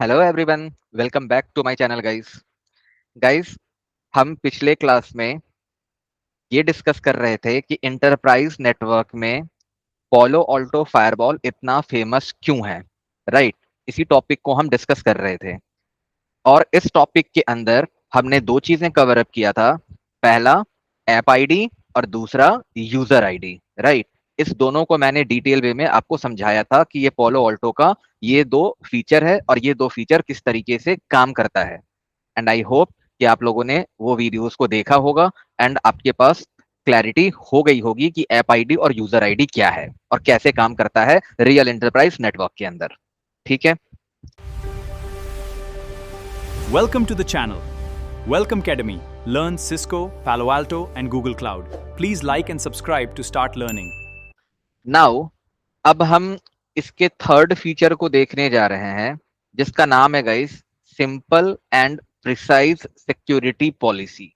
Hello everyone, welcome back to my channel guys. Guys, हम पिछले class में ये डिस्कस कर रहे थे कि इंटरप्राइज नेटवर्क में पॉलो ऑल्टो फायरवॉल इतना फेमस क्यों है। राइट, इसी टॉपिक को हम डिस्कस कर रहे थे और इस टॉपिक के अंदर हमने दो चीजें कवर अप किया था। पहला ऐप आईडी और दूसरा यूजर आईडी। राइट, इस दोनों को मैंने डिटेल वे में आपको समझाया था कि ये पोलो ऑल्टो का ये दो फीचर है और ये दो फीचर किस तरीके से काम करता है। एंड आई होप कि आप लोगों ने वो वीडियोस को देखा होगा एंड आपके पास क्लैरिटी हो गई होगी कि ऐप आईडी और यूजर आईडी क्या है और कैसे काम करता है रियल एंटरप्राइज नेटवर्क के अंदर। ठीक है। Welcome to the channel. Welcome Academy. Learn Cisco, Palo Alto, and Google Cloud. Please like and subscribe to start learning. Now अब हम इसके थर्ड फीचर को देखने जा रहे हैं जिसका नाम है guys simple and precise security policy.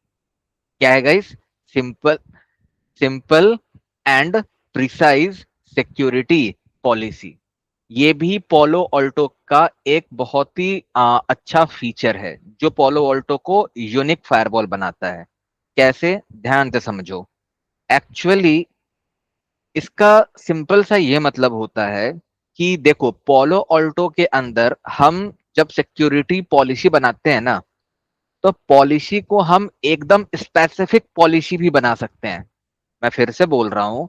क्या है guys? Simple simple and precise security policy. ये भी पोलो ऑल्टो का एक बहुत ही अच्छा फीचर है जो पोलो ऑल्टो को यूनिक फायरवॉल बनाता है। कैसे? ध्यान से समझो। एक्चुअली इसका सिंपल सा ये मतलब होता है कि देखो, पोलो ऑल्टो के अंदर हम जब सिक्योरिटी पॉलिसी बनाते हैं ना, तो पॉलिसी को हम एकदम स्पेसिफिक पॉलिसी भी बना सकते हैं। मैं फिर से बोल रहा हूं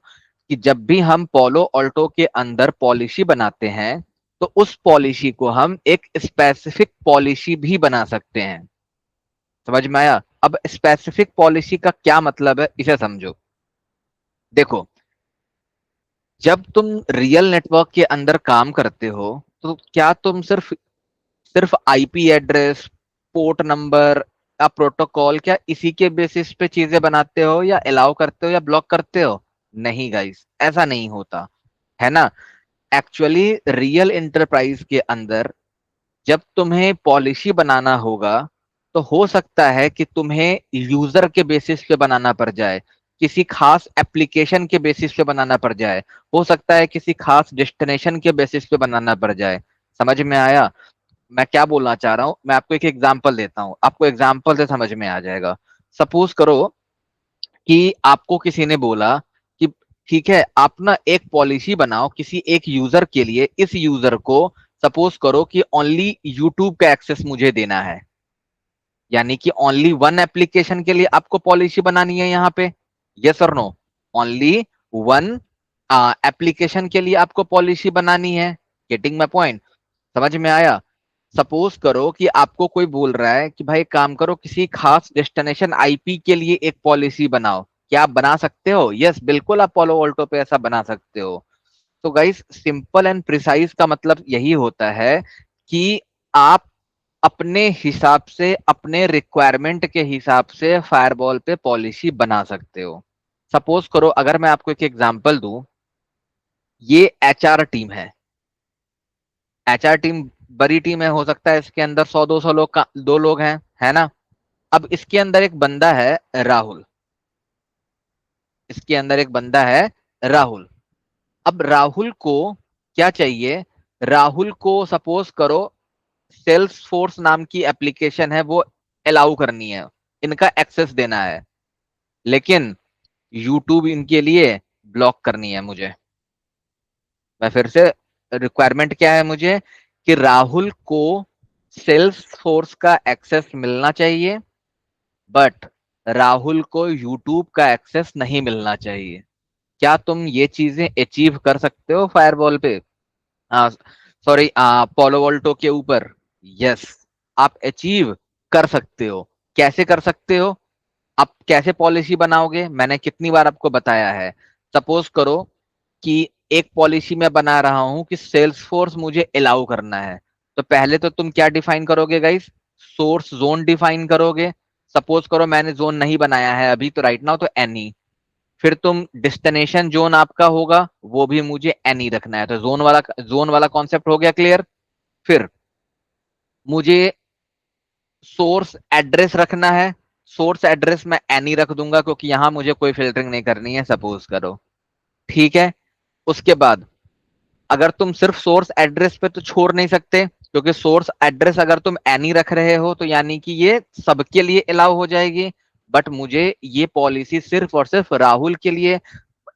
कि जब भी हम पोलो ऑल्टो के अंदर पॉलिसी बनाते हैं तो उस पॉलिसी को हम एक स्पेसिफिक पॉलिसी भी बना सकते हैं। समझ में आया? अब स्पेसिफिक पॉलिसी का क्या मतलब है इसे समझो। देखो, जब तुम रियल नेटवर्क के अंदर काम करते हो तो क्या तुम सिर्फ सिर्फ आईपी एड्रेस, पोर्ट नंबर या प्रोटोकॉल, क्या इसी के बेसिस पे चीजें बनाते हो या अलाउ करते हो या ब्लॉक करते हो? नहीं गाइस, ऐसा नहीं होता है ना। एक्चुअली रियल एंटरप्राइज के अंदर जब तुम्हें पॉलिसी बनाना होगा तो हो सकता है कि तुम्हें यूजर के बेसिस पे बनाना पड़ जाए, किसी खास एप्लीकेशन के बेसिस पे बनाना पड़ जाए, हो सकता है किसी खास डेस्टिनेशन के बेसिस पे बनाना पड़ जाए। समझ में आया मैं क्या बोलना चाह रहा हूं? मैं आपको एक एग्जांपल देता हूं, आपको एग्जांपल से समझ में आ जाएगा। सपोज करो कि आपको किसी ने बोला कि ठीक है, आप ना एक पॉलिसी बनाओ किसी एक यूजर के लिए। इस यूजर को सपोज करो कि ओनली यूट्यूब का एक्सेस मुझे देना है, यानी कि ओनली वन एप्लीकेशन के लिए आपको पॉलिसी बनानी है यहाँ पे। यस और नो? ओनली वन एप्लीकेशन के लिए आपको पॉलिसी बनानी है। Getting my point? समझ में आया? सपोज करो कि आपको कोई बोल रहा है कि भाई काम करो, किसी खास डेस्टिनेशन आईपी के लिए एक पॉलिसी बनाओ। क्या आप बना सकते हो? यस, बिल्कुल आप पोलो वोल्टो पे ऐसा बना सकते हो। तो गाइस, सिंपल एंड प्रिसाइज का मतलब यही होता है कि आप अपने हिसाब से, अपने रिक्वायरमेंट के हिसाब से फायरवॉल पे पॉलिसी बना सकते हो। सपोज करो, अगर मैं आपको एक एग्जांपल दूं, ये एचआर टीम है। एचआर टीम बड़ी टीम है, हो सकता है इसके अंदर 100-200 लोग का दो लोग हैं, है ना। अब इसके अंदर एक बंदा है राहुल। इसके अंदर एक बंदा है राहुल। अब राहुल को क्या चाहिए? राहुल को सपोज करो सेल्स फोर्स नाम की एप्लीकेशन है वो अलाउ करनी है, इनका एक्सेस देना है, लेकिन यूट्यूब इनके लिए ब्लॉक करनी है मुझे। मैं फिर से, रिक्वायरमेंट क्या है मुझे? कि राहुल को सेल्स फोर्स का एक्सेस मिलना चाहिए, बट राहुल को यूट्यूब का एक्सेस नहीं मिलना चाहिए। क्या तुम ये चीजें अचीव कर सकते हो फायरवॉल पे? सॉरी, पोलो वोल्टो के ऊपर? यस, आप अचीव कर सकते हो। कैसे कर सकते हो? आप कैसे पॉलिसी बनाओगे? मैंने कितनी बार आपको बताया है। सपोज करो कि एक पॉलिसी मैं बना रहा हूं कि सेल्स फोर्स मुझे अलाउ करना है, तो पहले तो तुम क्या डिफाइन करोगे गाइस? सोर्स जोन डिफाइन करोगे। सपोज करो मैंने जोन नहीं बनाया है अभी, तो राइट नाउ तो एनी। फिर तुम डेस्टिनेशन जोन आपका होगा वो भी मुझे एनी रखना है, तो जोन वाला कॉन्सेप्ट हो गया क्लियर। फिर मुझे सोर्स एड्रेस रखना है। सोर्स एड्रेस मैं एनी रख दूंगा क्योंकि यहां मुझे कोई फिल्टरिंग नहीं करनी है, सपोज करो। ठीक है। उसके बाद अगर तुम सिर्फ सोर्स एड्रेस पे तो छोड़ नहीं सकते, क्योंकि सोर्स एड्रेस अगर तुम एनी रख रहे हो तो यानी कि ये सबके लिए अलाउ हो जाएगी, बट मुझे ये पॉलिसी सिर्फ और सिर्फ राहुल के लिए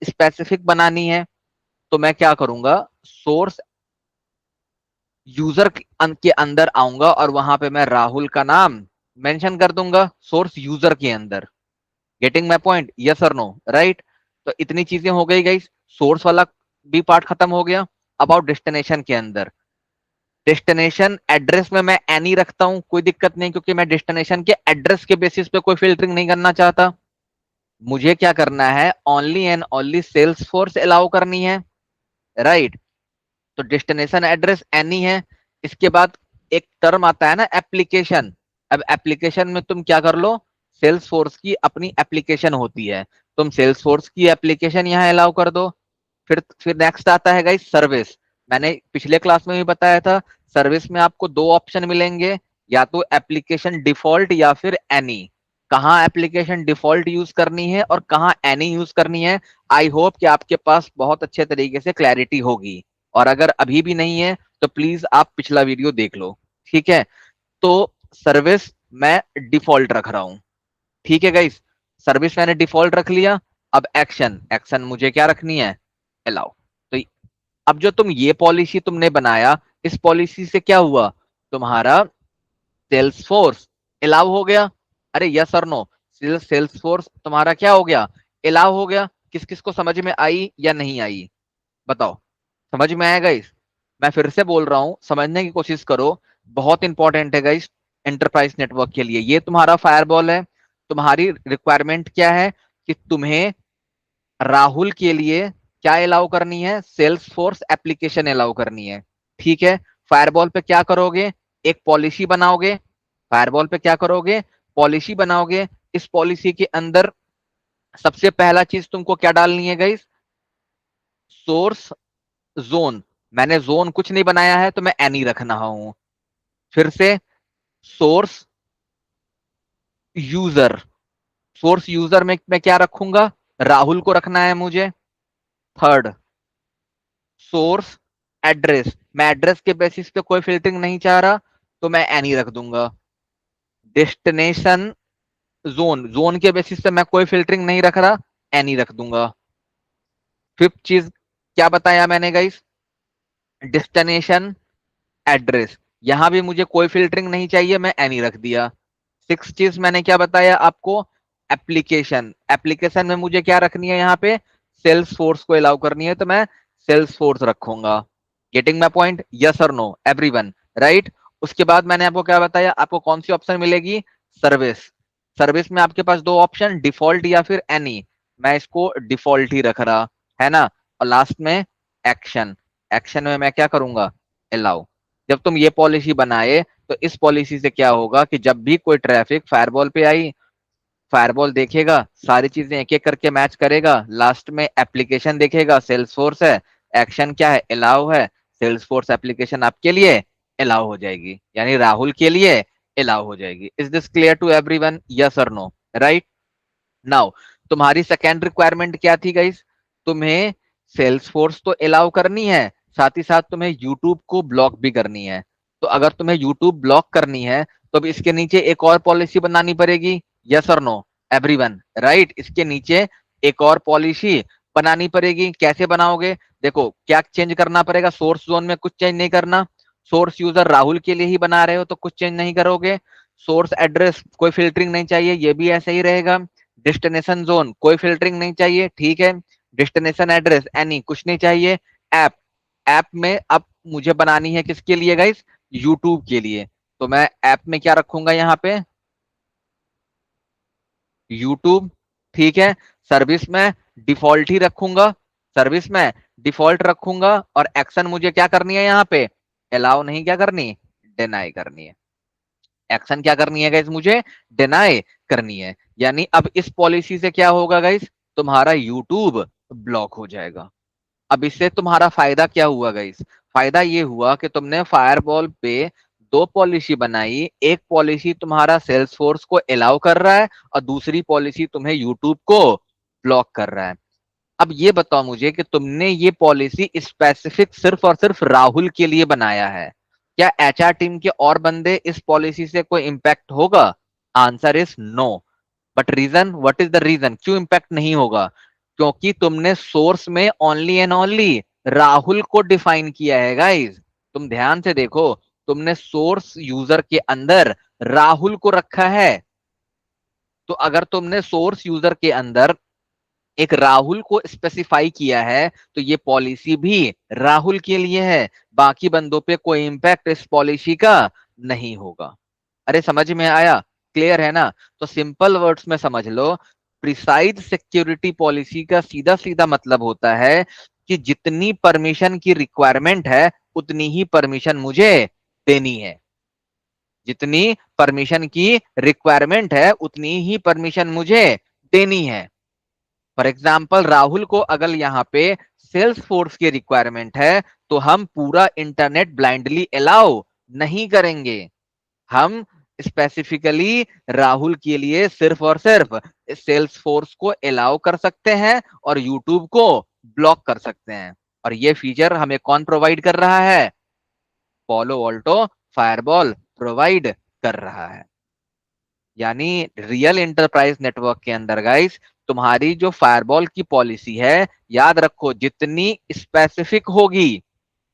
स्पेसिफिक बनानी है। तो मैं क्या करूंगा, सोर्स यूजर के अंदर आऊंगा और वहां पे मैं राहुल का नाम मेंशन कर दूंगा सोर्स यूजर के अंदर। गेटिंग माई पॉइंट, यस और नो, राइट? तो इतनी चीजें हो गई गाइस, सोर्स वाला भी पार्ट खत्म हो गया। अबाउट डेस्टिनेशन के अंदर, डेस्टिनेशन एड्रेस में मैं एनी रखता हूं, कोई दिक्कत नहीं, क्योंकि मैं डेस्टिनेशन के एड्रेस के बेसिस पे कोई फिल्टरिंग नहीं करना चाहता। मुझे क्या करना है, only and only sales force allow करनी है, राइट? तो डेस्टिनेशन एड्रेस एनी है। इसके बाद एक टर्म आता है ना, एप्लीकेशन। अब एप्लीकेशन में तुम क्या कर लो, सेल्स फोर्स की अपनी एप्लीकेशन होती है, तुम सेल्स फोर्स की एप्लीकेशन यहाँ अलाउ कर दो। फिर नेक्स्ट आता है गाइस सर्विस। मैंने पिछले क्लास में भी बताया था, सर्विस में आपको दो ऑप्शन मिलेंगे, या तो एप्लीकेशन डिफॉल्ट या फिर एनी। कहाँ एप्लीकेशन डिफॉल्ट यूज करनी है और कहाँ एनी यूज करनी है, आई होप कि आपके पास बहुत अच्छे तरीके से क्लैरिटी होगी। और अगर अभी भी नहीं है तो प्लीज आप पिछला वीडियो देख लो, ठीक है? तो सर्विस मैं डिफॉल्ट रख रहा हूं, ठीक है गाइस? सर्विस मैंने डिफॉल्ट रख लिया। अब एक्शन, एक्शन मुझे क्या रखनी है, अलाउ। तो अब जो तुम ये पॉलिसी तुमने बनाया, इस पॉलिसी से क्या हुआ, तुम्हारा सेल्स फोर्स अलाउ हो गया। अरे यस और नो, सेल्स फोर्स तुम्हारा क्या हो गया, अलाउ हो गया। किस किस को समझ में आई या नहीं आई, बताओ? समझ में आएगा इस? मैं फिर से बोल रहा हूं, समझने की कोशिश करो, बहुत इंपॉर्टेंट है गाइस एंटरप्राइज नेटवर्क के लिए। ये तुम्हारा फायरबॉल है। तुम्हारी रिक्वायरमेंट क्या है कि तुम्हें राहुल के लिए क्या अलाउ करनी है, सेल्स फोर्स एप्लीकेशन अलाउ करनी है, ठीक है? फायरबॉल पे क्या करोगे, एक पॉलिसी बनाओगे। फायरबॉल पे क्या करोगे, पॉलिसी बनाओगे। इस पॉलिसी के अंदर सबसे पहला चीज तुमको क्या डालनी है गाइस, सोर्स जोन। मैंने जोन कुछ नहीं बनाया है तो मैं एनी रखना हूं। फिर से सोर्स यूजर, सोर्स यूजर में मैं क्या रखूंगा, राहुल को रखना है मुझे। थर्ड, सोर्स एड्रेस, मैं एड्रेस के बेसिस पे कोई फिल्टरिंग नहीं चाह रहा तो मैं एनी रख दूंगा। डेस्टिनेशन जोन, जोन के बेसिस पे मैं कोई फिल्टरिंग नहीं रख रहा, एनी रख दूंगा। फिफ्थ चीज क्या बताया मैंने गाइस, डेस्टिनेशन एड्रेस, यहां भी मुझे कोई फिल्टरिंग नहीं चाहिए, मैं एनी रख दिया। सिक्स चीज मैंने क्या बताया आपको, एप्लीकेशन, एप्लीकेशन में मुझे क्या रखनी है, यहाँ पे सेल्स फोर्स को अलाउ करनी है तो मैं सेल्स फोर्स रखूंगा। गेटिंग माई पॉइंट, यस और नो एवरीवन, राइट? उसके बाद मैंने आपको क्या बताया, आपको कौन सी ऑप्शन मिलेगी, सर्विस। सर्विस में आपके पास दो ऑप्शन, डिफॉल्ट या फिर एनी। मैं इसको डिफॉल्ट ही रख रहा, है ना? और लास्ट में एक्शन, एक्शन में मैं क्या करूंगा, अलाउ। जब तुम ये पॉलिसी बनाए तो इस पॉलिसी से क्या होगा कि जब भी कोई ट्रैफिक फायरबॉल पे आई, फायरबॉल देखेगा, सारी चीजें एक एक करके मैच करेगा, लास्ट में एप्लीकेशन देखेगा, सेल्स फोर्स है, एक्शन क्या है, अलाउ है, सेल्स फोर्स एप्लीकेशन आपके लिए अलाउ हो जाएगी, यानी राहुल के लिए अलाउ हो जाएगी। Is this clear to everyone, yes और नो, राइट? नाउ तुम्हारी सेकेंड रिक्वायरमेंट क्या थी गाइस, तुम्हें सेल्स फोर्स तो अलाउ करनी है, साथ ही साथ तुम्हें यूट्यूब को ब्लॉक भी करनी है। तो अगर तुम्हें यूट्यूब ब्लॉक करनी है तो अब इसके नीचे एक और पॉलिसी बनानी पड़ेगी, यस और नो एवरीवन, राइट? इसके नीचे एक और पॉलिसी बनानी पड़ेगी। कैसे बनाओगे, देखो क्या चेंज करना पड़ेगा, सोर्स जोन में कुछ चेंज नहीं करना, सोर्स यूजर राहुल के लिए ही बना रहे हो तो कुछ चेंज नहीं करोगे। सोर्स एड्रेस कोई फिल्टरिंग नहीं चाहिए, ये भी ऐसे ही रहेगा। डेस्टिनेशन जोन कोई फिल्टरिंग नहीं चाहिए, ठीक है? डेस्टिनेशन एड्रेस एनी कुछ नहीं चाहिए। ऐप, ऐप में अब मुझे बनानी है किसके लिए गाइस, यूट्यूब के लिए। तो मैं ऐप में क्या रखूंगा, यहाँ पे यूट्यूब, ठीक है? सर्विस में डिफॉल्ट ही रखूंगा, सर्विस में डिफॉल्ट रखूंगा। और एक्शन मुझे क्या करनी है, यहाँ पे अलाउ नहीं, क्या करनी, डिनाई करनी है। एक्शन क्या करनी है गाइस, मुझे डिनाई करनी है। यानी अब इस पॉलिसी से क्या होगा गाइस, तुम्हारा यूट्यूब ब्लॉक हो जाएगा। अब इससे तुम्हारा फायदा क्या हुआ गाइस, फायदा ये हुआ कि तुमने फायरबॉल पे दो पॉलिसी बनाई, एक पॉलिसी तुम्हारा सेल्स फोर्स को अलाउ कर रहा है और दूसरी पॉलिसी तुम्हें यूट्यूब को ब्लॉक कर रहा है। अब ये बताओ मुझे कि तुमने ये पॉलिसी स्पेसिफिक सिर्फ और सिर्फ राहुल के लिए बनाया है, क्या एचआर टीम के और बंदे इस पॉलिसी से कोई इंपैक्ट होगा? Answer is no. But reason, what is the reason क्यों इंपैक्ट नहीं होगा? क्योंकि तुमने सोर्स में ओनली एंड ओनली राहुल को डिफाइन किया है गाइस। तुम ध्यान से देखो, तुमने सोर्स यूजर के अंदर राहुल को रखा है। तो अगर तुमने सोर्स यूजर के अंदर एक राहुल को स्पेसिफाई किया है तो ये पॉलिसी भी राहुल के लिए है, बाकी बंदों पे कोई इंपैक्ट इस पॉलिसी का नहीं होगा। अरे समझ में आया? क्लियर है ना? तो सिंपल वर्ड्स में समझ लो, प्रिसाइज सिक्योरिटी पॉलिसी का सीधा सीधा मतलब होता है कि जितनी परमिशन की रिक्वायरमेंट है उतनी ही परमिशन मुझे देनी है। जितनी परमिशन की रिक्वायरमेंट है उतनी ही परमिशन मुझे देनी है। फॉर एग्जाम्पल राहुल को अगर यहाँ पे सेल्स फोर्स की रिक्वायरमेंट है तो हम पूरा इंटरनेट ब्लाइंडली अलाउ नहीं करेंगे। हम स्पेसिफिकली राहुल के लिए सिर्फ और सिर्फ सेल्स फोर्स को अलाउ कर सकते हैं और यूट्यूब को ब्लॉक कर सकते हैं। और ये फीचर हमें कौन प्रोवाइड कर रहा है? पॉलो ऑल्टो फायरबॉल प्रोवाइड कर रहा है। यानी रियल एंटरप्राइज नेटवर्क के अंदर गाइस, तुम्हारी जो फायरबॉल की पॉलिसी है, याद रखो जितनी स्पेसिफिक होगी,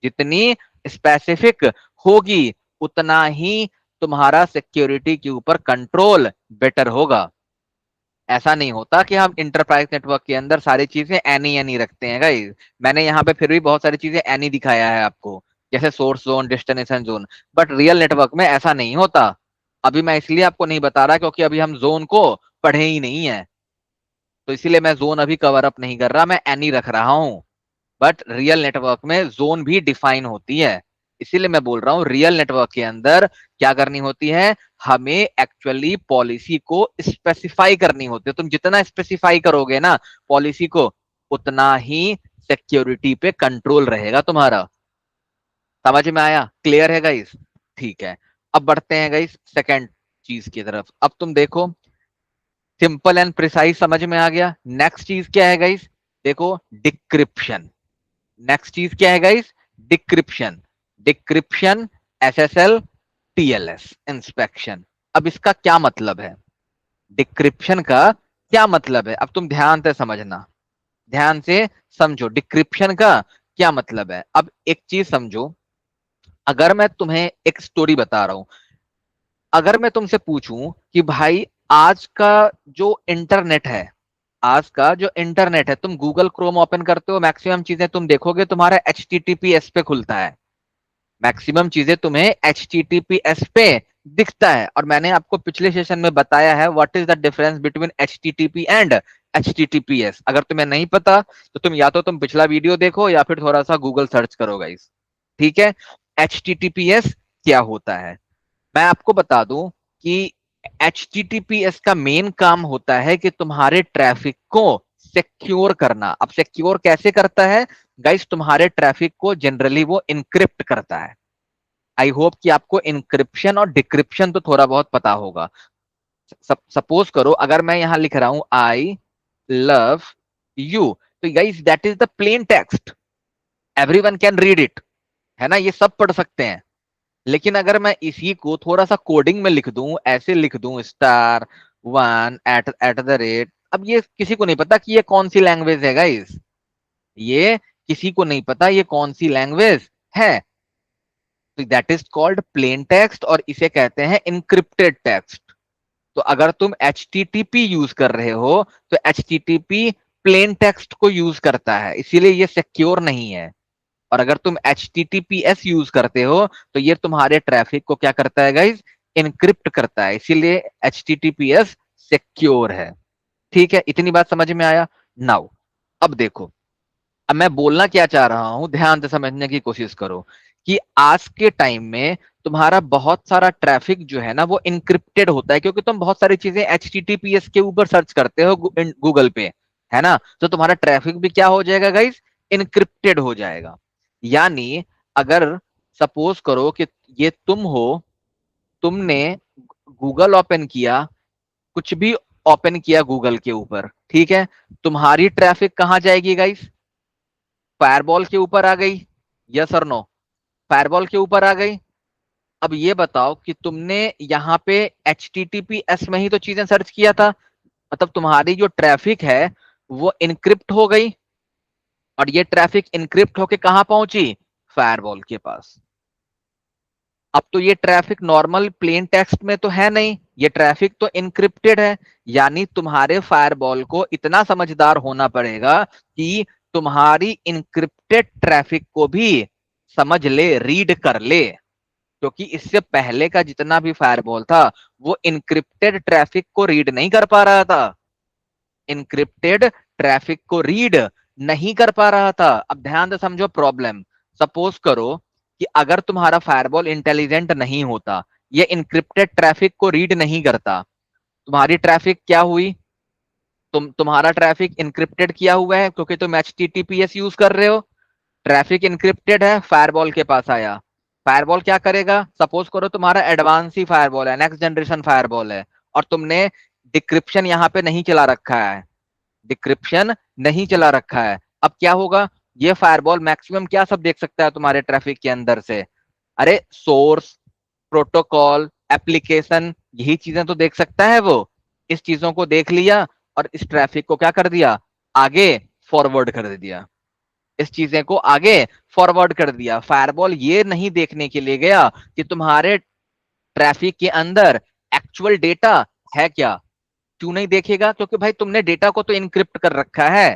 जितनी स्पेसिफिक होगी उतना ही तुम्हारा सिक्योरिटी के ऊपर कंट्रोल बेटर होगा। ऐसा नहीं होता कि हम इंटरप्राइज नेटवर्क के अंदर सारी चीजें एनी एनी रखते हैं गाइस। मैंने यहाँ पे फिर भी बहुत सारी चीजें एनी दिखाया है आपको, जैसे source zone, destination zone, but real network में ऐसा नहीं होता। अभी मैं इसलिए आपको नहीं बता रहा क्योंकि अभी हम जोन को पढ़े ही नहीं है, तो इसीलिए मैं जोन अभी कवर अप नहीं कर रहा, मैं एनी रख रहा हूं। बट रियल नेटवर्क में जोन भी डिफाइन होती है, इसीलिए मैं बोल रहा हूं रियल नेटवर्क के अंदर क्या करनी होती है, हमें एक्चुअली पॉलिसी को स्पेसिफाई करनी होती है। तुम जितना स्पेसिफाई करोगे ना पॉलिसी को, उतना ही सिक्योरिटी पे कंट्रोल रहेगा तुम्हारा। समझ में आया? क्लियर है गाइस? ठीक है, अब बढ़ते हैं गाइस सेकंड चीज की तरफ। अब तुम देखो, सिंपल एंड प्रिसाइज समझ में आ गया। नेक्स्ट चीज क्या है गाइस? देखो, डिक्रिप्शन। नेक्स्ट चीज क्या है guys? Decryption. Decryption, SSL, TLS, inspection. अब इसका क्या मतलब है? डिक्रिप्शन का क्या मतलब है? अब तुम ध्यान से समझना, ध्यान से समझो डिक्रिप्शन का क्या मतलब है। अब एक चीज समझो, अगर मैं तुम्हें एक स्टोरी बता रहा हूं, अगर मैं तुमसे पूछूं कि भाई आज का जो इंटरनेट है, आज का जो इंटरनेट है, तुम गूगल क्रोम ओपन करते हो, मैक्सिमम चीजें तुम देखोगे तुम्हारा HTTPS पे खुलता है। मैक्सिमम चीजें तुम्हें HTTPS पे दिखता है। और मैंने आपको पिछले सेशन में बताया है what is the difference between HTTP and HTTPS। अगर तुम्हें नहीं पता तो तुम या तो तुम पिछला वीडियो देखो या फिर थोड़ा सा गूगल सर्च करो गाइस। ठीक है, HTTPS क्या होता है मैं आपको बता दूं कि HTTPS का मेन काम होता है कि तुम्हारे ट्रैफिक को सिक्योर करना। अब सिक्योर कैसे करता है गाइस? तुम्हारे ट्रैफिक को जनरली वो इनक्रिप्ट करता है। आई होप कि आपको इनक्रिप्शन और डिक्रिप्शन तो थोड़ा बहुत पता होगा। सपोज करो अगर मैं यहां लिख रहा हूं आई लव यू, तो guys that is the plain text, everyone can read it, है ना, ये सब पढ़ सकते हैं। लेकिन अगर मैं इसी को थोड़ा सा कोडिंग में लिख दूं, ऐसे लिख दूं *1 एट द रेट, अब ये किसी को नहीं पता कि ये कौन सी लैंग्वेज है गाइस। ये किसी को नहीं पता ये कौन सी लैंग्वेज है। तो that is called plain text और इसे कहते हैं इनक्रिप्टेड टेक्स्ट। तो अगर तुम HTTP यूज कर रहे हो तो HTTP प्लेन टेक्स्ट को यूज करता है, इसीलिए ये सिक्योर नहीं है। और अगर तुम HTTPS यूज करते हो तो ये तुम्हारे ट्रैफिक को क्या करता है गाइज? इनक्रिप्ट करता है, इसीलिए HTTPS सिक्योर है। ठीक है, इतनी बात समझ में आया? नाउ अब देखो, अब मैं बोलना क्या चाह रहा हूं, ध्यान से समझने की कोशिश करो कि आज के टाइम में तुम्हारा बहुत सारा ट्रैफिक जो है ना वो इनक्रिप्टेड होता है, क्योंकि तुम बहुत सारी चीजें HTTPS के ऊपर सर्च करते हो गूगल पे, है ना, तो तुम्हारा ट्रैफिक भी क्या हो जाएगा गाइस? इनक्रिप्टेड हो जाएगा। यानी अगर सपोज करो कि ये तुम हो, तुमने गूगल ओपन किया, कुछ भी ओपन किया गूगल के ऊपर, ठीक है, तुम्हारी ट्रैफिक कहां जाएगी गाइस? फायरबॉल के ऊपर आ गई, यस और नो? फायरबॉल के ऊपर आ गई। अब ये बताओ कि तुमने यहाँ पे HTTPS में ही तो चीजें सर्च किया था, मतलब तुम्हारी जो ट्रैफिक है वो इनक्रिप्ट हो गई, और ये ट्रैफिक इनक्रिप्ट होके कहां पहुंची, फायरवॉल के पास। अब तो ये ट्रैफिक नॉर्मल प्लेन टेक्स्ट में तो है नहीं, ये ट्रैफिक तो इनक्रिप्टेड है। यानी तुम्हारे फायरवॉल को इतना समझदार होना पड़ेगा कि तुम्हारी इनक्रिप्टेड ट्रैफिक को भी समझ ले, रीड कर ले। क्योंकि इससे पहले का जितना भी फायरवॉल था वो इनक्रिप्टेड ट्रैफिक को रीड नहीं कर पा रहा था, इनक्रिप्टेड ट्रैफिक को रीड नहीं कर पा रहा था। अब ध्यान से समझो प्रॉब्लम। सपोज करो कि अगर तुम्हारा फायरवॉल इंटेलिजेंट नहीं होता, ये इनक्रिप्टेड ट्रैफिक को रीड नहीं करता, तुम्हारी ट्रैफिक क्या हुई, तुम्हारा ट्रैफिक इनक्रिप्टेड किया हुआ है क्योंकि तुम HTTPS यूज कर रहे हो, ट्रैफिक इनक्रिप्टेड है, फायरवॉल के पास आया। फायरवॉल क्या करेगा, सपोज करो तुम्हारा एडवांस ही फायरवॉल है, नेक्स्ट जनरेशन फायरवॉल है, और तुमने डिक्रिप्शन यहां पे नहीं चला रखा है, डिक्रिप्शन नहीं चला रखा है। अब क्या होगा, ये फायरवॉल मैक्सिमम क्या सब देख सकता है तुम्हारे ट्रैफिक के अंदर से, अरे सोर्स, प्रोटोकॉल, एप्लीकेशन, यही चीजें तो देख सकता है वो। इस चीजों को देख लिया और इस ट्रैफिक को क्या कर दिया, आगे फॉरवर्ड कर दिया, इस चीजें को आगे फॉरवर्ड कर दिया। फायरवॉल ये नहीं देखने के लिए गया कि तुम्हारे ट्रैफिक के अंदर एक्चुअल डेटा है क्या। क्यों नहीं देखेगा, क्योंकि भाई तुमने डेटा को तो इनक्रिप्ट कर रखा है,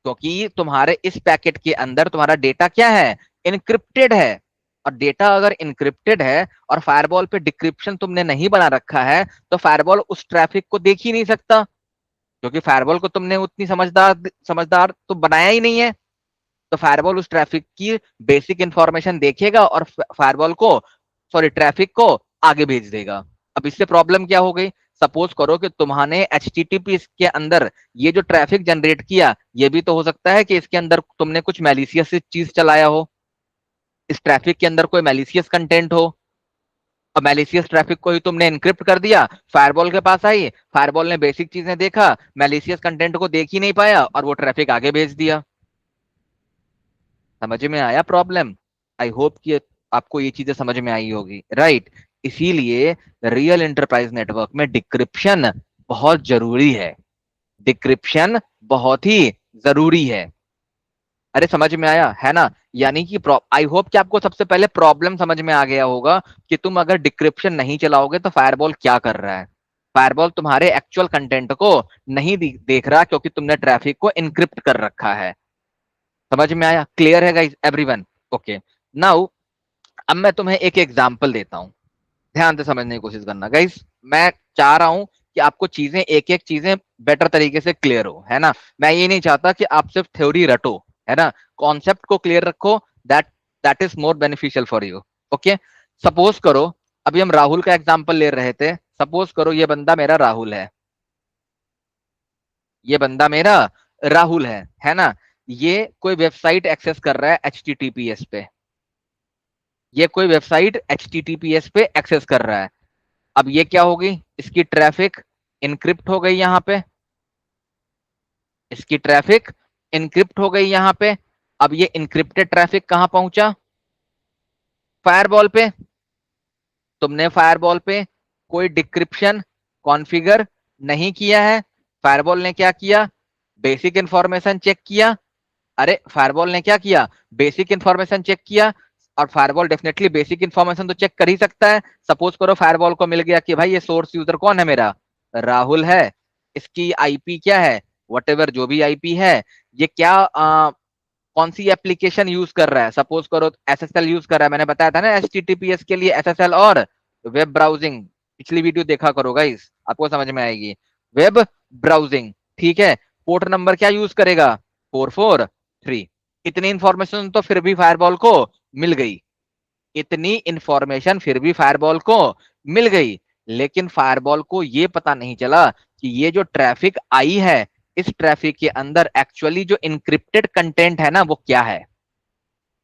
क्योंकि तुम्हारे इस पैकेट के अंदर तुम्हारा डेटा क्या है, इनक्रिप्टेड है। और डेटा अगर इनक्रिप्टेड है और फायरवॉल पे डिक्रिप्शन तुमने नहीं बना रखा है, तो फायरवॉल उस ट्रैफिक को देख ही नहीं सकता, क्योंकि फायरवॉल को तुमने उतनी समझदार समझदार तो बनाया ही नहीं है। तो फायरवॉल उस ट्रैफिक की बेसिक इंफॉर्मेशन देखेगा और फायरवॉल को, सॉरी, ट्रैफिक को आगे भेज देगा। अब इससे प्रॉब्लम क्या हो गई, सपोज करो कि तुम्हारे HTTP के अंदर ये जो ट्रैफिक जनरेट किया, ये भी तो हो सकता है कि इसके अंदर तुमने कुछ मैलिशियस चीज चलाया हो, इस ट्रैफिक के अंदर कोई मैलिशियस कंटेंट हो, और मैलिशियस ट्रैफिक को ही तुमने इनक्रिप्ट कर दिया, फायरवॉल के पास आई, फायरवॉल ने बेसिक चीजें देखा, मैलिशियस कंटेंट को देख ही नहीं पाया और वो ट्रैफिक आगे भेज दिया। समझ में आया प्रॉब्लम? आई होप कि आपको ये चीजें समझ में आई होगी, राइट? इसीलिए रियल एंटरप्राइज नेटवर्क में डिक्रिप्शन बहुत जरूरी है, डिक्रिप्शन बहुत ही जरूरी है। अरे समझ में आया है ना? यानी कि आई होप कि आपको सबसे पहले प्रॉब्लम समझ में आ गया होगा कि तुम अगर डिक्रिप्शन नहीं चलाओगे तो फायरवॉल क्या कर रहा है। फायरवॉल तुम्हारे एक्चुअल कंटेंट को नहीं देख रहा, क्योंकि तुमने ट्रैफिक को इनक्रिप्ट कर रखा है। समझ में आया? क्लियर है गाइस, एवरीवन? ओके, नाउ अब मैं तुम्हें एक एग्जांपल देता हूं, ध्यान से समझने की कोशिश करना गाइस। मैं चाह रहा हूं कि आपको चीजें, एक एक चीजें बेटर तरीके से क्लियर हो, है ना? मैं ये नहीं चाहता कि आप सिर्फ थ्योरी रटो, है ना? कॉन्सेप्ट को क्लियर रखो, that that is more beneficial for you. Okay, suppose करो, अभी हम राहुल का एग्जांपल ले रहे थे, सपोज करो ये बंदा मेरा राहुल है, ये बंदा मेरा राहुल है ना? ये कोई वेबसाइट एक्सेस कर रहा है HTTPS पे, ये कोई वेबसाइट HTTPS पे एक्सेस कर रहा है। अब ये क्या होगी, इसकी ट्रैफिक इनक्रिप्ट हो गई, यहां पे इसकी ट्रैफिक इनक्रिप्ट हो गई यहां पे। अब ये इनक्रिप्टेड ट्रैफिक कहां पहुंचा, फायरवॉल पे। तुमने फायरवॉल पे कोई डिक्रिप्शन कॉन्फ़िगर नहीं किया है, फायरवॉल ने क्या किया, बेसिक इंफॉर्मेशन चेक किया। अरे फायरवॉल ने क्या किया, बेसिक इंफॉर्मेशन चेक किया, और फायरवॉल डेफिनेटली बेसिक इंफॉर्मेशन तो चेक कर ही सकता है। सपोज करो फायरवॉल को मिल गया कि भाई ये सोर्स यूजर कौन है, मेरा राहुल है, इसकी आईपी क्या है, वटेवर जो भी आईपी है, ये क्या कौन सी एप्लीकेशन यूज कर रहा है, सपोज करो SSL यूज कर रहा है, मैंने बताया था ना HTTPS के लिए SSL और वेब ब्राउजिंग, पिछली वीडियो देखा करो गाइस, आपको समझ में आएगी। वेब ब्राउजिंग, ठीक है। पोर्ट नंबर क्या यूज करेगा, 443। इतनी इंफॉर्मेशन तो फिर भी फायरवॉल को मिल गई, इतनी इंफॉर्मेशन फिर भी फायरवॉल को मिल गई, लेकिन फायरवॉल को ये पता नहीं चला कि ये जो ट्रैफिक आई है, इस ट्रैफिक के अंदर एक्चुअली जो इनक्रिप्टेड कंटेंट है ना, वो क्या है,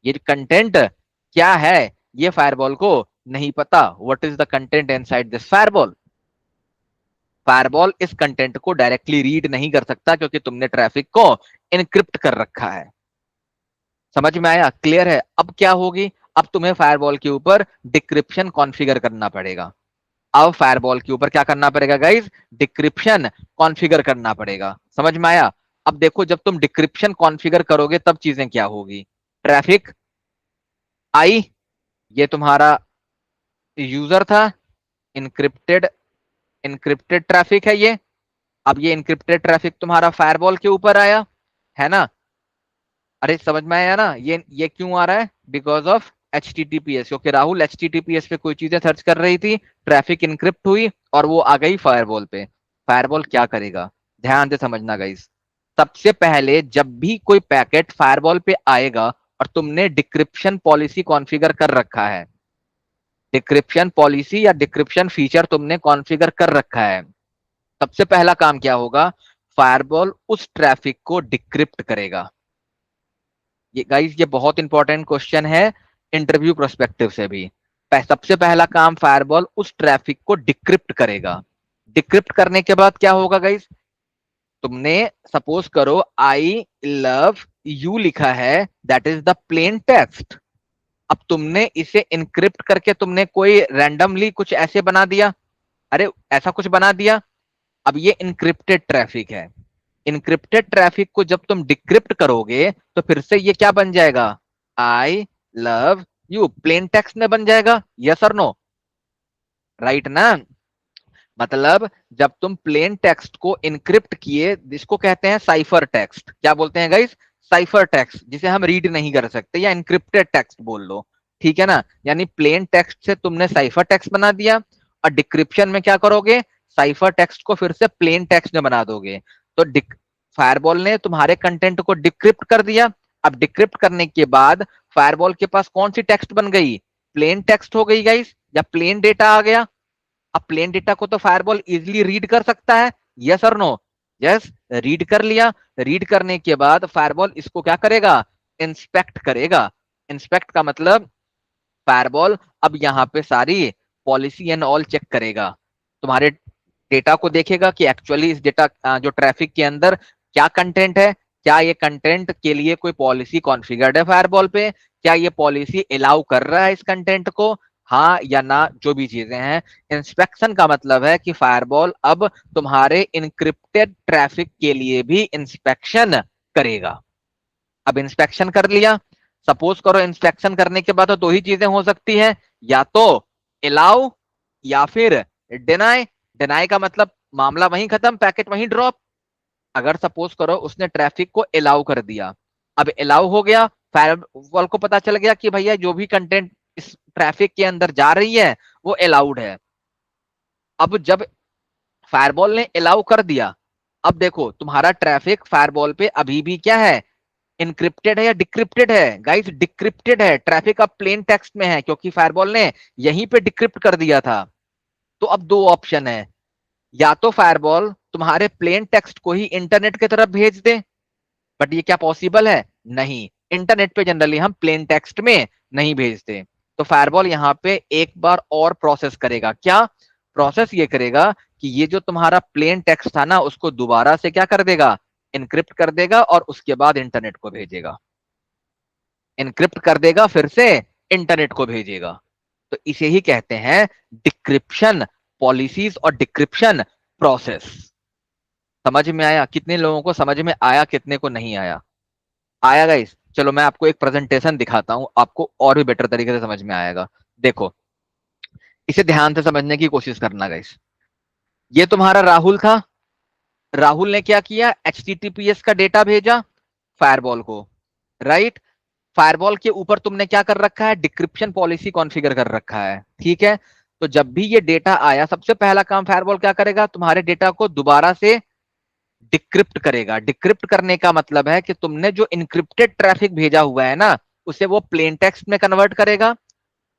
ये कंटेंट क्या है, ये फायरवॉल को नहीं पता। What is the content inside this firewall? Firewall इस कंटेंट को डायरेक्टली रीड नहीं कर सकता, क्योंकि तुमने ट्रैफिक को इनक्रिप्ट कर रखा है। समझ में आया? क्लियर है? अब क्या होगी, अब तुम्हें फायरवॉल के ऊपर डिक्रिप्शन कॉन्फ़िगर करना पड़ेगा। अब फायरवॉल के ऊपर क्या करना पड़ेगा गाइस, डिक्रिप्शन कॉन्फ़िगर करना पड़ेगा। समझ में आया? अब देखो जब तुम डिक्रिप्शन कॉन्फ़िगर करोगे तब चीजें क्या होगी। ट्रैफिक आई, ये तुम्हारा यूजर था, इनक्रिप्टेड इनक्रिप्टेड ट्रैफिक है ये। अब ये इनक्रिप्टेड ट्रैफिक तुम्हारा फायरवॉल के ऊपर आया, है ना? अरे समझ में आया ना, ये क्यों आ रहा है, बिकॉज ऑफ HTTPS, क्योंकि राहुल HTTPS पे कोई चीजें सर्च कर रही थी, ट्रैफिक इनक्रिप्ट हुई और वो आ गई फायरवॉल पे। फायरवॉल क्या करेगा, ध्यान से समझना गाइस। सबसे पहले जब भी कोई पैकेट फायरवॉल पे आएगा और तुमने डिक्रिप्शन पॉलिसी कॉन्फ़िगर कर रखा है, डिक्रिप्शन पॉलिसी या डिक्रिप्शन फीचर तुमने कॉन्फ़िगर कर रखा है, सबसे पहला काम क्या होगा, फायरवॉल उस ट्रैफिक को डिक्रिप्ट करेगा। ये गाइस ये बहुत इंपॉर्टेंट क्वेश्चन है इंटरव्यू प्रोस्पेक्टिव से भी। सबसे पहला काम फायरवॉल उस ट्रैफिक को डिक्रिप्ट करेगा। डिक्रिप्ट करने के बाद क्या होगा गाइस, तुमने सपोज करो आई लव यू लिखा है, that is the plain text. अब तुमने इसे इनक्रिप्ट करके तुमने कोई रैंडमली कुछ ऐसे बना दिया, अरे ऐसा कुछ बना दिया। अब ये इनक्रिप्टेड ट्रैफिक है, इनक्रिप्टेड ट्रैफिक को जब तुम डिक्रिप्ट करोगे तो फिर से ये क्या बन जाएगा, I love you plain text में बन जाएगा। यस और नो, राइट ना? मतलब जब तुम प्लेन टेक्स्ट को इनक्रिप्ट किए, जिसको कहते हैं साइफर टेक्स्ट, क्या बोलते हैं गाइस, साइफर टेक्स्ट, जिसे हम रीड नहीं कर सकते, या इनक्रिप्टेड टेक्स्ट बोल लो, ठीक है ना? यानी प्लेन टेक्स्ट से तुमने साइफर टेक्स्ट बना दिया और डिक्रिप्शन में क्या करोगे, साइफर टेक्स्ट को फिर से प्लेन टेक्स्ट में बना दोगे। तो फायरवॉल ने तुम्हारे कंटेंट को डिक्रिप्ट कर दिया। अब डिक्रिप्ट करने के बाद फायरवॉल के पास कौन सी टेक्स्ट बन गई, प्लेन टेक्स्ट हो गई गाइस, या प्लेन डेटा आ गया। अब प्लेन डेटा को तो फायरवॉल इजीली रीड कर सकता है, यस और नो? यस, रीड कर लिया। रीड करने के बाद फायरवॉल इसको क्या करेगा, इंस्पेक्ट करेगा। इंस्पेक्ट का मतलब फायरवॉल अब यहाँ पे सारी पॉलिसी एंड ऑल चेक करेगा, तुम्हारे डेटा को देखेगा कि एक्चुअली इस डेटा जो ट्रैफिक के अंदर क्या कंटेंट है, क्या ये कंटेंट के लिए कोई पॉलिसी कॉन्फ़िगर्ड है फायरवॉल पे, क्या ये पॉलिसी अलाउ कर रहा है इस कंटेंट को, हाँ या ना, जो भी चीजें हैं। इंस्पेक्शन का मतलब है कि फायरवॉल अब तुम्हारे इनक्रिप्टेड ट्रैफिक के लिए भी इंस्पेक्शन करेगा। अब इंस्पेक्शन कर लिया, सपोज करो इंस्पेक्शन करने के बाद तो दो ही चीजें हो सकती है, या तो अलाउ या फिर डिनाई। डिनाई का मतलब मामला वहीं खत्म, पैकेट वहीं ड्रॉप। अगर सपोज करो उसने ट्रैफिक को अलाउ कर दिया, अब अलाउ हो गया, फायरवॉल को पता चल गया कि भैया जो भी कंटेंट इस ट्रैफिक के अंदर जा रही है वो अलाउड है। अब जब फायरवॉल ने अलाउ कर दिया, अब देखो तुम्हारा ट्रैफिक फायरवॉल पे अभी भी क्या है, इनक्रिप्टेड है या डिक्रिप्टेड है गाइस, डिक्रिप्टेड है। ट्रैफिक अब प्लेन टेक्स्ट में है क्योंकि फायरवॉल ने यहीं पे डिक्रिप्ट कर दिया था। तो अब दो ऑप्शन है, या तो फायरवॉल तुम्हारे प्लेन टेक्स्ट को ही इंटरनेट की तरफ भेज दे, बट ये क्या पॉसिबल है, नहीं। इंटरनेट पे जनरली हम प्लेन टेक्स्ट में नहीं भेजते। तो फायरवॉल यहाँ पे एक बार और प्रोसेस करेगा, क्या प्रोसेस ये करेगा कि ये जो तुम्हारा प्लेन टेक्स्ट था ना उसको दोबारा से क्या कर देगा, इनक्रिप्ट कर देगा और उसके बाद इंटरनेट को भेजेगा। इनक्रिप्ट कर देगा फिर से इंटरनेट को भेजेगा। तो इसे ही कहते हैं डिक्रिप्शन पॉलिसीज और डिक्रिप्शन प्रोसेस। समझ में आया? कितने लोगों को समझ में आया, कितने को नहीं आया? आया गाइस? चलो मैं आपको एक प्रेजेंटेशन दिखाता हूं, आपको और भी बेटर तरीके से समझ में आएगा। देखो, इसे ध्यान से समझने की कोशिश करना गाइस। ये तुम्हारा राहुल था, राहुल ने क्या किया, HTTPS का डेटा भेजा फायरवॉल को, राइट? फायरवॉल के ऊपर तुमने क्या कर रखा है, डिक्रिप्शन पॉलिसी कॉन्फ़िगर कर रखा है, ठीक है? तो जब भी ये डेटा आया, सबसे पहला काम फायरवॉल क्या करेगा, तुम्हारे डेटा को दोबारा से डिक्रिप्ट करेगा। डिक्रिप्ट करने का मतलब है कि तुमने जो इनक्रिप्टेड ट्रैफिक भेजा हुआ है ना, उसे वो प्लेन टेक्स्ट में कन्वर्ट करेगा।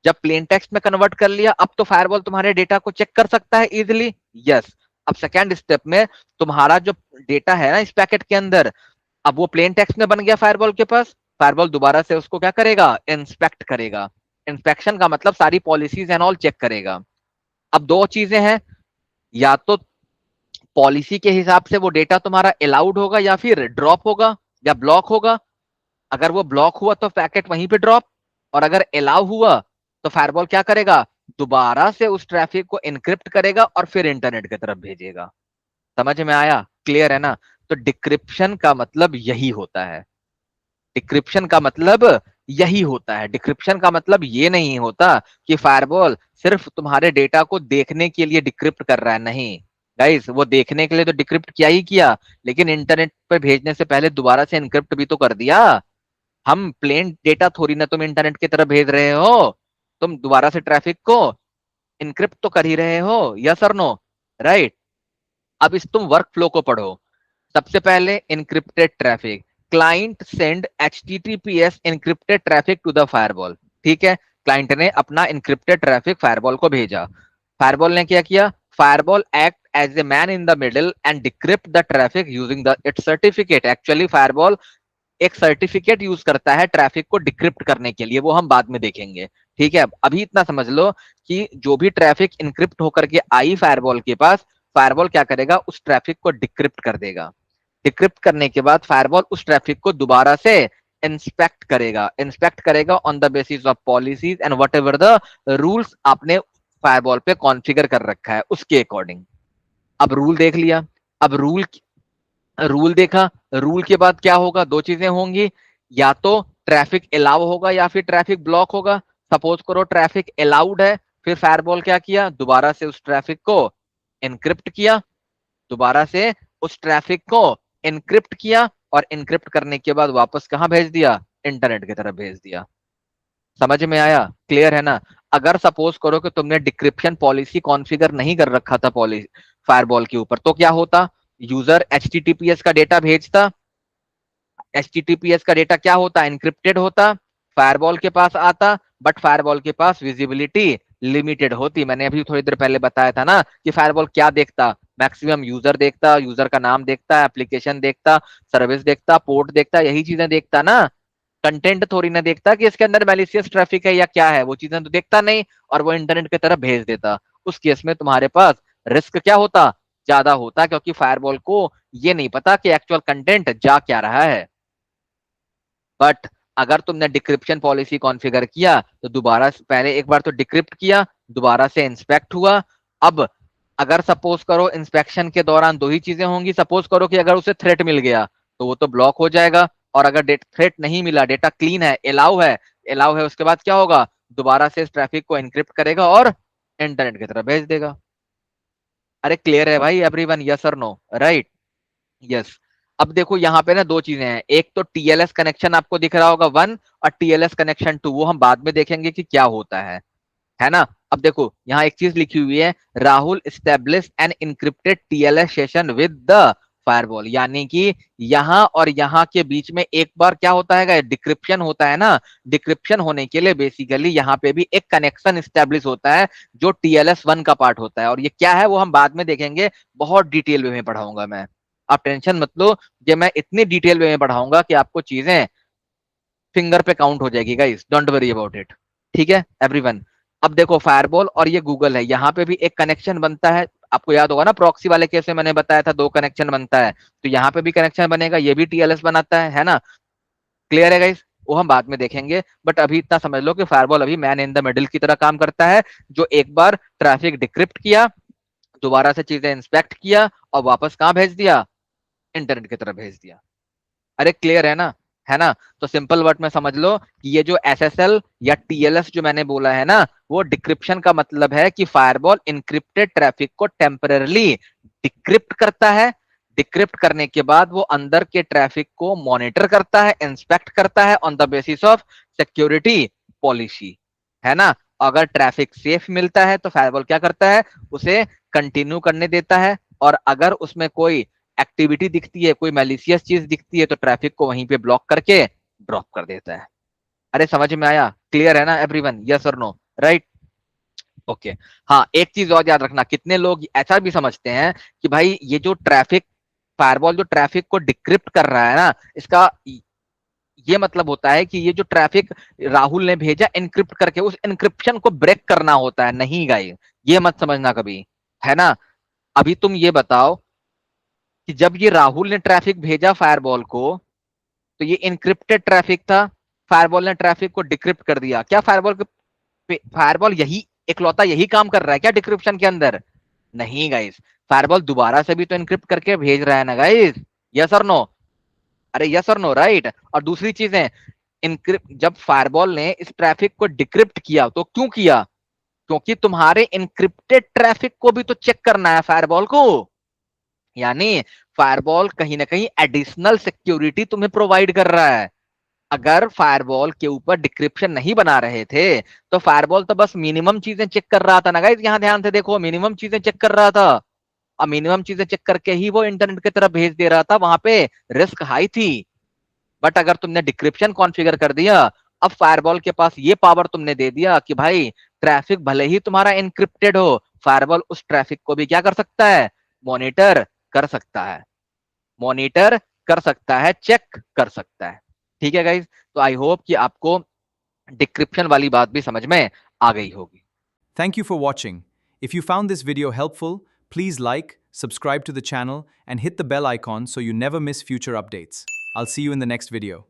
जब प्लेन टेक्स्ट में कन्वर्ट कर लिया, अब तो फायरवॉल तुम्हारे डेटा को चेक कर सकता है इजीली, यस। अब सेकेंड स्टेप में तुम्हारा जो डेटा है ना इस पैकेट के अंदर, अब वो प्लेन टेक्स्ट में बन गया फायरवॉल के पास। फायरवॉल दोबारा से उसको क्या करेगा, इंस्पेक्ट करेगा। इंस्पेक्शन का मतलब सारी पॉलिसीज एंड ऑल चेक करेगा। अब दो चीजें हैं, या तो पॉलिसी के हिसाब से वो डेटा तुम्हारा अलाउड होगा या फिर ड्रॉप होगा या ब्लॉक होगा। अगर वो ब्लॉक हुआ तो पैकेट वहीं पे ड्रॉप, और अगर अलाउ हुआ तो फायरवॉल क्या करेगा, दोबारा से उस ट्रैफिक को इनक्रिप्ट करेगा और फिर इंटरनेट की तरफ भेजेगा। समझ में आया, क्लियर है ना। तो डिक्रिप्शन का मतलब यही होता है, डिक्रिप्शन का मतलब यही होता है। डिक्रिप्शन का मतलब ये नहीं होता कि फायरवॉल सिर्फ तुम्हारे डेटा को देखने के लिए डिक्रिप्ट कर रहा है, नहीं गाइस, वो देखने के लिए तो डिक्रिप्ट किया ही किया, लेकिन इंटरनेट पे भेजने से पहले दोबारा से एनक्रिप्ट भी तो कर दिया। हम प्लेन डेटा थोड़ी ना तुम इंटरनेट की तरफ भेज रहे हो, तुम दोबारा से ट्रैफिक को इनक्रिप्ट तो कर ही रहे हो, यस और नो, राइट। अब इस तुम वर्क फ्लो को पढ़ो। सबसे पहले encrypted traffic, client send HTTPS encrypted traffic to the firewall. ठीक है, क्लाइंट ने अपना इनक्रिप्टेड ट्रैफिक फायरवॉल को भेजा। फायरवॉल ने क्या किया, firewall act as a man in the middle and decrypt the traffic using the its certificate. Actually firewall एक सर्टिफिकेट यूज करता है ट्रैफिक को डिक्रिप्ट करने के लिए, वो हम बाद में देखेंगे। ठीक है, अभी इतना समझ लो कि जो भी ट्रैफिक इनक्रिप्ट होकर के आई फायरवॉल के पास, फायरवॉल क्या करेगा, उस ट्रैफिक को डिक्रिप्ट कर देगा। डिक्रिप्ट करने के बाद फायरवॉल उस ट्रैफिक को दोबारा से इंस्पेक्ट करेगा on the basis of policies and what ever the rules आपने फायरवॉल पे कॉन्फ़िगर कर रखा है उसके अकॉर्डिंग। अब रूल देख लिया, अब रूल देखा, रूल के बाद क्या होगा, दो चीजें होंगी, या तो ट्रैफिक अलाउ होगा या फिर ट्रैफिक ब्लॉक होगा। सपोज करो ट्रैफिक अलाउड है, फिर फायरवॉल क्या किया, दोबारा से उस ट्रैफिक को एनक्रिप्ट किया, दोबारा से उस ट्रैफिक को एनक्रिप्ट किया और एनक्रिप्ट करने के बाद वापस कहां भेज दिया, इंटरनेट की तरफ भेज दिया। समझ में आया, क्लियर है ना। अगर सपोज करो कि तुमने डिक्रिप्शन पॉलिसी कॉन्फ़िगर नहीं कर रखा था पॉलिसी फायरवॉल के ऊपर, तो क्या होता, यूजर HTTPS का डेटा भेजता, HTTPS का डेटा क्या होता, एनक्रिप्टेड होता, फायरवॉल के पास आता, बट फायरवॉल के पास विजिबिलिटी लिमिटेड होती। मैंने अभी थोड़ी देर पहले बताया था ना कि फायरवॉल क्या देखता, मैक्सिमम यूजर देखता, यूजर का नाम देखता, एप्लीकेशन देखता, सर्विस देखता, पोर्ट देखता, यही चीजें देखता ना। कंटेंट थोड़ी ना देखता कि इसके अंदर मैलिशियस ट्रैफिक है या क्या है, वो चीजें तो देखता नहीं, और वो इंटरनेट की तरफ भेज देता। उस केस में तुम्हारे पास रिस्क क्या होता, ज्यादा होता, क्योंकि फायरवॉल को ये नहीं पता कि एक्चुअल कंटेंट जा क्या रहा है। बट अगर तुमने डिक्रिप्शन पॉलिसी कॉन्फ़िगर किया तो दोबारा पहले एक बार तो डिक्रिप्ट किया, दोबारा से इंस्पेक्ट हुआ। अब अगर सपोज करो इंस्पेक्शन के दौरान दो ही चीजें होंगी, सपोज करो कि अगर उसे थ्रेट मिल गया तो वो तो ब्लॉक हो जाएगा, और अगर थ्रेट नहीं मिला, डेटा क्लीन है, अलाउ है, उसके बाद क्या होगा, दोबारा से इस ट्रैफिक को एनक्रिप्ट करेगा और इंटरनेट की तरफ भेज देगा। अरे क्लियर है भाई एवरीवन, यस और नो, राइट, यस। अब देखो यहाँ पे ना दो चीजें हैं, एक तो TLS कनेक्शन आपको दिख रहा होगा 1, और TLS कनेक्शन 2, वो हम बाद में देखेंगे कि क्या होता है ना। अब देखो यहाँ एक चीज लिखी हुई है, Rahul establish an encrypted TLS session with the firewall, यानी कि यहाँ और यहाँ के बीच में एक बार क्या होता है, डिक्रिप्शन होता है ना। डिक्रिप्शन होने के लिए बेसिकली यहाँ पे भी एक कनेक्शन स्टेब्लिश होता है जो TLS 1 का पार्ट होता है, और ये क्या है वो हम बाद में देखेंगे, बहुत डिटेल में पढ़ाऊंगा मैं। आप टेंशन मत लो, ये मैं इतनी डिटेल में पढ़ाऊंगा कि आपको चीजें फिंगर पे काउंट हो जाएगी guys, don't worry about it. ठीक है एवरीवन। अब देखो फायरवॉल और ये गूगल है, यहाँ पे भी एक कनेक्शन बनता है। आपको याद होगा ना प्रॉक्सी वाले केस में मैंने बताया था दो कनेक्शन बनता है, तो यहाँ पे भी कनेक्शन बनेगा, ये भी TLS बनाता है ना। क्लियर है गाइस, वो हम बाद में देखेंगे, बट अभी इतना समझ लो कि फायरवॉल अभी मैन इन द मिडिल की तरह काम करता है, जो एक बार ट्रैफिक डिक्रिप्ट किया, दोबारा से चीजें इंस्पेक्ट किया और वापस कहाँ भेज दिया, इंटरनेट की तरफ भेज दिया। अरे क्लियर है ना, है ना। तो सिंपल वर्ड में समझ लो कि ये जो SSL या TLS जो मैंने बोला है ना, वो डिक्रिप्शन का मतलब है कि फायरवॉल इनक्रिप्टेड ट्रैफिक को टेम्पररली डिक्रिप्ट करता है। डिक्रिप्ट करने के बाद वो अंदर के ट्रैफिक को मॉनिटर करता है, इंस्पेक्ट करता है on the basis of security policy, है ना। अगर ट्रैफिक सेफ मिलता है तो फायरवॉल क्या करता है, उसे कंटिन्यू करने देता है, और अगर उसमें कोई एक्टिविटी दिखती है, कोई मैलिशियस चीज दिखती है, तो ट्रैफिक को वहीं पे ब्लॉक करके ड्रॉप कर देता है। अरे समझ में आया, क्लियर है ना एवरीवन, यस और नो, राइट, ओके। हाँ एक चीज और याद रखना, कितने लोग ऐसा भी समझते हैं कि भाई ये जो ट्रैफिक फायरवॉल जो ट्रैफिक को डिक्रिप्ट कर रहा है ना, इसका ये मतलब होता है कि ये जो ट्रैफिक राहुल ने भेजा एनक्रिप्ट करके, उस एनक्रिप्शन को ब्रेक करना होता है, नहीं गाइस, ये मत समझना कभी, है ना। अभी तुम ये बताओ कि जब ये राहुल ने ट्रैफिक भेजा फायरवॉल को, तो ये इनक्रिप्टेड ट्रैफिक था, फायरवॉल ने ट्रैफिक को डिक्रिप्ट कर दिया। क्या फायरवॉल यही इकलौता यही काम कर रहा है क्या डिक्रिप्शन के अंदर? नहीं गाइस, फायरवॉल दोबारा से भी तो इनक्रिप्ट करके भेज रहा है ना गाइस। यस और नो? अरे यस और नो, राइट। और दूसरी चीज है, इनक्रिप्ट जब फायरवॉल ने इस ट्रैफिक को डिक्रिप्ट किया तो क्यों किया? क्योंकि तुम्हारे इनक्रिप्टेड ट्रैफिक को भी तो चेक करना है फायरवॉल को। यानी फायरवॉल कहीं ना कहीं एडिशनल सिक्योरिटी तुम्हें प्रोवाइड कर रहा है। अगर फायरवॉल के ऊपर डिक्रिप्शन नहीं बना रहे थे तो फायरवॉल तो बस मिनिमम चीजें चेक कर रहा था ना गाइस। यहां ध्यान से देखो, मिनिमम चीजें चेक कर रहा था और मिनिमम चीजें चेक करके ही वो इंटरनेट की तरफ भेज दे रहा था। वहां पे रिस्क हाई थी। बट अगर तुमने डिक्रिप्शन कॉन्फ़िगर कर दिया, अब फायरवॉल के पास ये पावर तुमने दे दिया कि भाई ट्रैफिक भले ही तुम्हारा एनक्रिप्टेड हो, फायरवॉल उस ट्रैफिक को भी क्या कर सकता है? मॉनिटर कर सकता है। मॉनिटर कर सकता है, चेक कर सकता है। ठीक है गाइज, तो आई होप कि आपको डिक्रिप्शन वाली बात भी समझ में आ गई होगी। Thank you for watching. If you found this video helpful, please like, subscribe to the channel, and hit the bell icon so you never miss future updates. I'll see you in the next video.